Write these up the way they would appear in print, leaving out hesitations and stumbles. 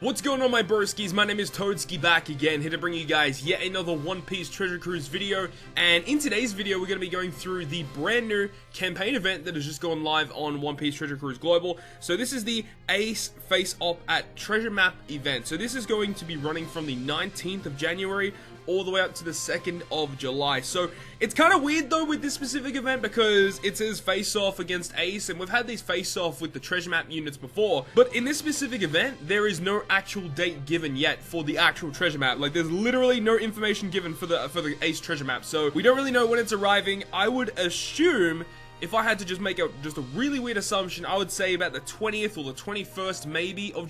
What's going on, my broskiis? My name is Toadski, back again, here to bring you guys yet another One Piece Treasure Cruise video. And in today's video, we're going to be going through the brand new campaign event that has just gone live on One Piece Treasure Cruise Global. So this is the Ace Face-Off at Treasure Map event. So this is going to be running from the 19th of January all the way up to the 2nd of July. So it's kind of weird though with this specific event because it says face-off against Ace, and we've had these face-off with the treasure map units before, but in this specific event there is no actual date given yet for the actual treasure map. Like, there's literally no information given for the Ace treasure map, so we don't really know when it's arriving. I would assume, if I had to just make a really weird assumption, I would say about the 20th or the 21st maybe of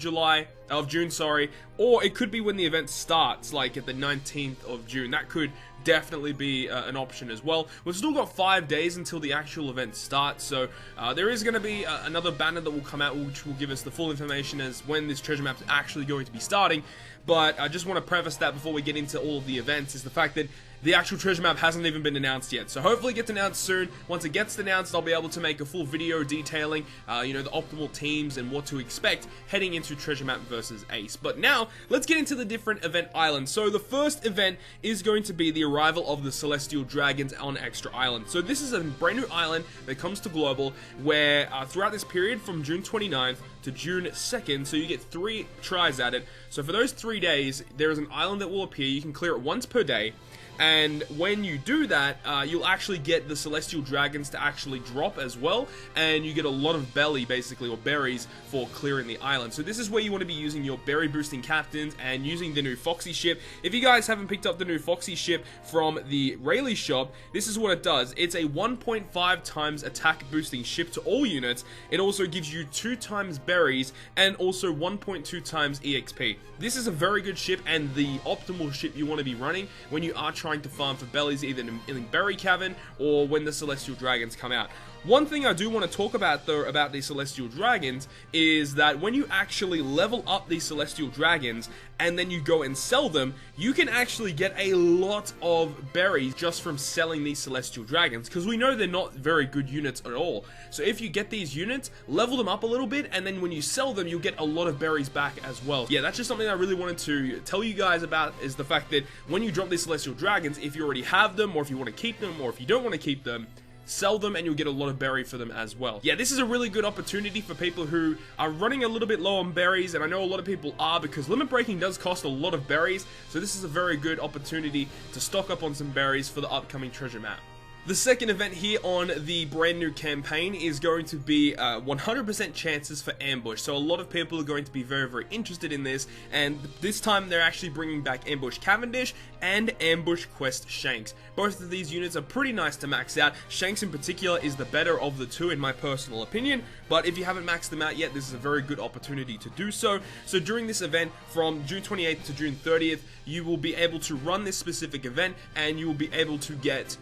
June, sorry, or it could be when the event starts, like at the 19th of June. That could definitely be an option as well. We've still got 5 days until the actual event starts, so there is going to be another banner that will come out which will give us the full information as when this treasure map is actually going to be starting. But I just want to preface that before we get into all of the events, is the fact that the actual treasure map hasn't even been announced yet. So hopefully it gets announced soon. Once it gets announced, I'll be able to make a full video detailing, the optimal teams and what to expect heading into treasure map versus Ace. But now, let's get into the different event islands. So the first event is going to be the arrival of the Celestial Dragons on Extra Island. So this is a brand new island that comes to Global, where throughout this period from June 29th to June 2nd, so you get 3 tries at it. So for those 3 days, there is an island that will appear. You can clear it once per day. And when you do that, you'll actually get the Celestial Dragons to actually drop as well, and you get a lot of belly, basically, or berries, for clearing the island. So this is where you want to be using your berry boosting captains and using the new Foxy ship. If you guys haven't picked up the new Foxy ship from the Rayleigh shop, this is what it does. It's a 1.5 times attack boosting ship to all units. It also gives you 2 times berries and also 1.2 times EXP. This is a very good ship and the optimal ship you want to be running when you are trying to farm for bellies, either in Berry Cavern or when the Celestial Dragons come out. One thing I do want to talk about though about these Celestial Dragons is that when you actually level up these Celestial Dragons and then you go and sell them, you can actually get a lot of berries just from selling these Celestial Dragons, because we know they're not very good units at all. So if you get these units, level them up a little bit, and then when you sell them, you'll get a lot of berries back as well. Yeah, that's just something I really wanted to tell you guys about, is the fact that when you drop these Celestial Dragons, if you already have them, or if you want to keep them, or if you don't want to keep them, sell them and you'll get a lot of berry for them as well. Yeah, this is a really good opportunity for people who are running a little bit low on berries, and I know a lot of people are, because limit breaking does cost a lot of berries, so this is a very good opportunity to stock up on some berries for the upcoming treasure map. The second event here on the brand new campaign is going to be 100% chances for ambush. So a lot of people are going to be very, very interested in this, and this time they're actually bringing back Ambush Cavendish and Ambush Quest Shanks. Both of these units are pretty nice to max out. Shanks in particular is the better of the two in my personal opinion, but if you haven't maxed them out yet, this is a very good opportunity to do so. So during this event from June 28th to June 30th, you will be able to run this specific event, and you will be able to get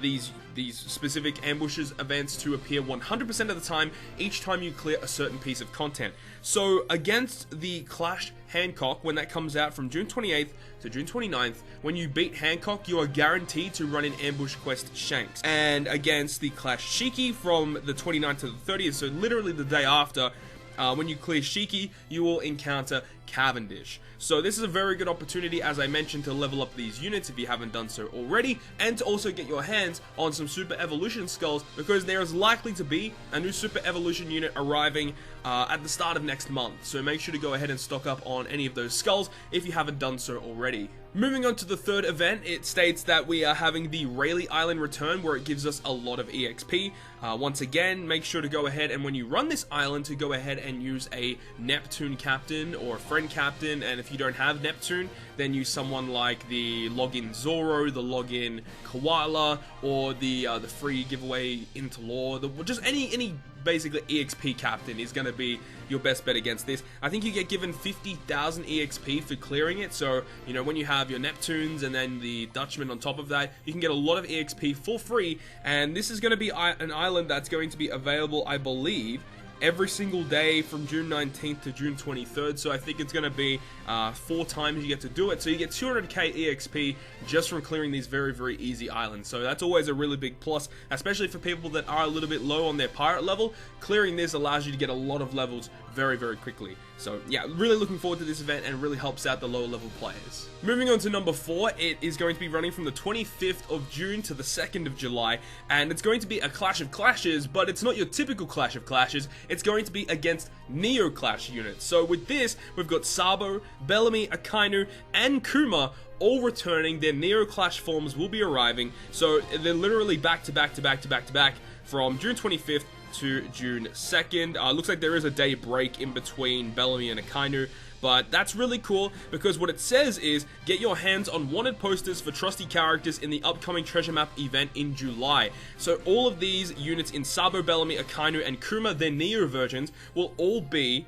these specific ambushes events to appear 100% of the time each time you clear a certain piece of content. So against the Clash Hancock, when that comes out from June 28th to June 29th, when you beat Hancock, you are guaranteed to run in Ambush Quest Shanks. And against the Clash Shiki from the 29th to the 30th, so literally the day after, when you clear Shiki, you will encounter Cavendish. So this is a very good opportunity, as I mentioned, to level up these units if you haven't done so already, and to also get your hands on some Super Evolution skulls, because there is likely to be a new Super Evolution unit arriving at the start of next month. So make sure to go ahead and stock up on any of those skulls if you haven't done so already. Moving on to the third event, it states that we are having the Rayleigh Island return, where it gives us a lot of EXP. Once again, make sure to go ahead and when you run this island, to go ahead and use a Neptune captain or a friend captain, and if you don't have Neptune, then use someone like the login Zoro, the login Koala, or the free giveaway Interlaw, just any basically EXP captain is going to be your best bet against this. I think you get given 50,000 EXP for clearing it, so when you have your Neptunes and then the Dutchman on top of that, you can get a lot of EXP for free. And this is going to be an island that's going to be available, I believe, every single day from June 19th to June 23rd, so I think it's going to be 4 times you get to do it. So you get 200k EXP just from clearing these very, very easy islands. So that's always a really big plus, especially for people that are a little bit low on their pirate level. Clearing this allows you to get a lot of levels very, very quickly. So yeah, really looking forward to this event, and it really helps out the lower level players. Moving on to number 4, it is going to be running from the 25th of June to the 2nd of July, and it's going to be a Clash of Clashes, but it's not your typical Clash of Clashes. It's going to be against Neo Clash units. So with this, we've got Sabo, Bellamy, Akainu, and Kuma all returning. Their Neo Clash forms will be arriving, so they're literally back to back to back to back to back from June 25th to June 2nd. Looks like there is a day break in between Bellamy and Akainu, but that's really cool because what it says is get your hands on wanted posters for trusty characters in the upcoming treasure map event in July. So all of these units in Sabo, Bellamy, Akainu, and Kuma, their Neo versions, will all be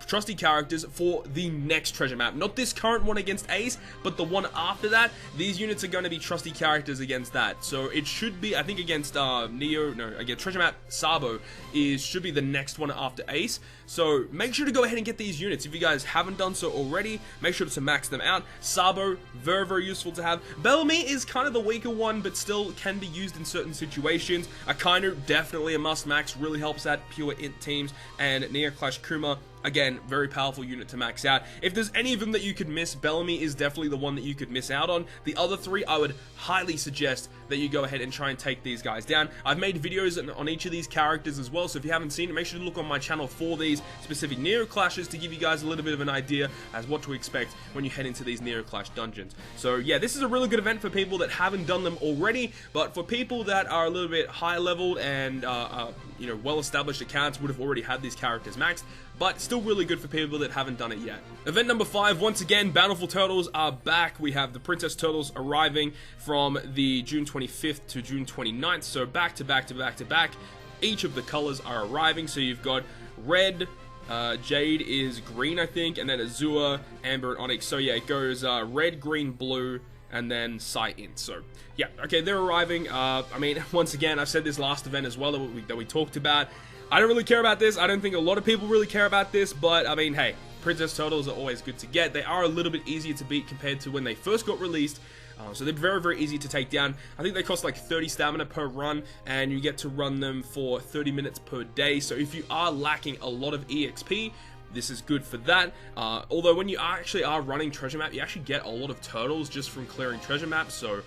trusty characters for the next treasure map. Not this current one against Ace, but the one after that. These units are going to be trusty characters against that. So it should be, I think against against treasure map Sabo should be the next one after Ace. So make sure to go ahead and get these units. If you guys haven't done so already, make sure to max them out. Sabo, very, very useful to have. Bellamy is kind of the weaker one, but still can be used in certain situations. Akainu, definitely a must max, really helps out pure int teams. And Neo Clash Kuma, again, very powerful unit to max out. If there's any of them that you could miss, Bellamy is definitely the one that you could miss out on. The other 3, I would highly suggest that you go ahead and try and take these guys down. I've made videos on each of these characters as well, so if you haven't seen it, make sure to look on my channel for these specific Neo Clashes to give you guys a little bit of an idea as what to expect when you head into these Neo Clash dungeons. So yeah, this is a really good event for people that haven't done them already, but for people that are a little bit high leveled and you know, well-established accounts would have already had these characters maxed, but still really good for people that haven't done it yet. Event number 5, once again, Bountiful Turtles are back. We have the Princess Turtles arriving from the June 25th to June 29th, so back to back to back to back. Each of the colors are arriving, so you've got red, Jade is green, I think, and then Azure, Amber, and Onyx. So yeah, it goes red, green, blue, and then Int. So yeah, okay, they're arriving. I mean, once again, I've said this last event as well that we talked about. I don't really care about this. I don't think a lot of people really care about this, but I mean, hey, Princess Turtles are always good to get. They are a little bit easier to beat compared to when they first got released. So they're very, very easy to take down. I think they cost like 30 stamina per run, and you get to run them for 30 minutes per day. So if you are lacking a lot of EXP, this is good for that. Although when you actually are running treasure map, you actually get a lot of turtles just from clearing treasure maps. So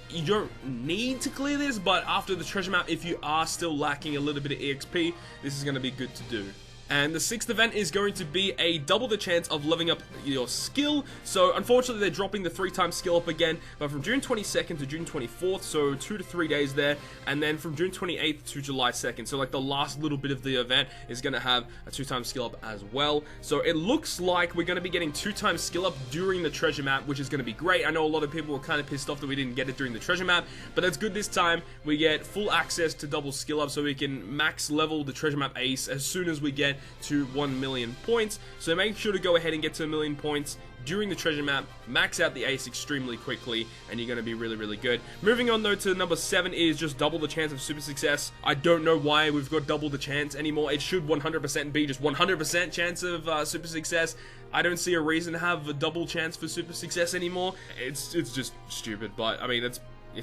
you don't need to clear this, but after the treasure map, if you are still lacking a little bit of EXP, this is going to be good to do. And the 6th event is going to be a double the chance of leveling up your skill. So unfortunately they're dropping the 3-time skill up again, but from June 22nd to June 24th, so 2 to 3 days there, and then from June 28th to July 2nd, so like the last little bit of the event is going to have a 2-time skill up as well. So it looks like we're going to be getting 2-time skill up during the treasure map, which is going to be great. I know a lot of people were kind of pissed off that we didn't get it during the treasure map, but that's good this time. We get full access to double skill up, so we can max level the treasure map ace as soon as we get to 1 million points. So make sure to go ahead and get to 1 million points during the treasure map, max out the ace extremely quickly, and you're going to be really, really good. Moving on though to number 7 is just double the chance of super success. I don't know why we've got double the chance anymore. It should 100% be just 100% chance of super success. I don't see a reason to have a double chance for super success anymore. It's just stupid, but I mean, it's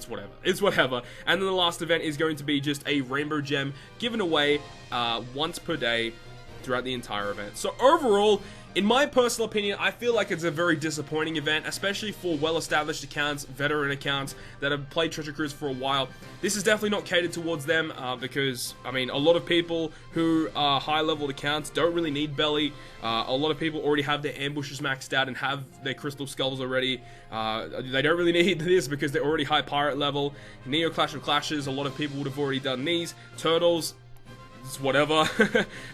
whatever. It's whatever. And then the last event is going to be just a rainbow gem given away once per day throughout the entire event. So overall, in my personal opinion, I feel like it's a very disappointing event, especially for well-established accounts, veteran accounts that have played Treasure Cruise for a while. This is definitely not catered towards them because, I mean, a lot of people who are high-level accounts don't really need Belly. A lot of people already have their ambushes maxed out and have their crystal skulls already. They don't really need this because they're already high pirate level. Neo Clash of Clashes, a lot of people would have already done these. Turtles, it's whatever.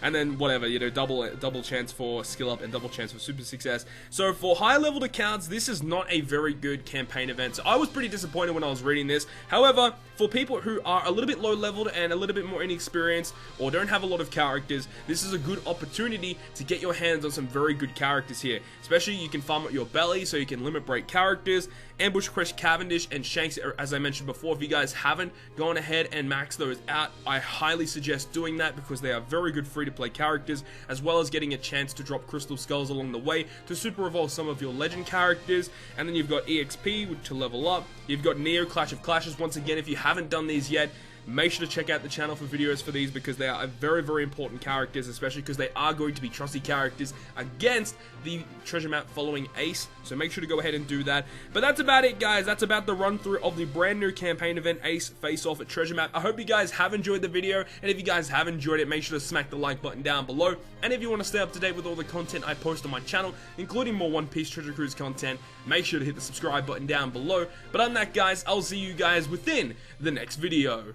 And then whatever, you know, double chance for skill up and double chance for super success. So for high leveled accounts, this is not a very good campaign event. So I was pretty disappointed when I was reading this. However, for people who are a little bit low leveled and a little bit more inexperienced or don't have a lot of characters, this is a good opportunity to get your hands on some very good characters here. Especially you can farm up your belly so you can limit break characters. Ambush Crush Cavendish and Shanks, as I mentioned before, if you guys haven't gone ahead and maxed those out, I highly suggest doing that because they are very good free-to-play characters, as well as getting a chance to drop Crystal Skulls along the way to super evolve some of your legend characters. And then you've got EXP to level up. You've got Neo Clash of Clashes. Once again, if you haven't done these yet, make sure to check out the channel for videos for these, because they are very, very important characters, especially because they are going to be trusty characters against the treasure map following Ace, so make sure to go ahead and do that. But that's about it, guys. That's about the run through of the brand new campaign event, Ace Face-Off at Treasure Map. I hope you guys have enjoyed the video, and if you guys have enjoyed it, make sure to smack the like button down below. And if you want to stay up to date with all the content I post on my channel, including more One Piece Treasure Cruise content, make sure to hit the subscribe button down below. But other than that, guys, I'll see you guys within the next video.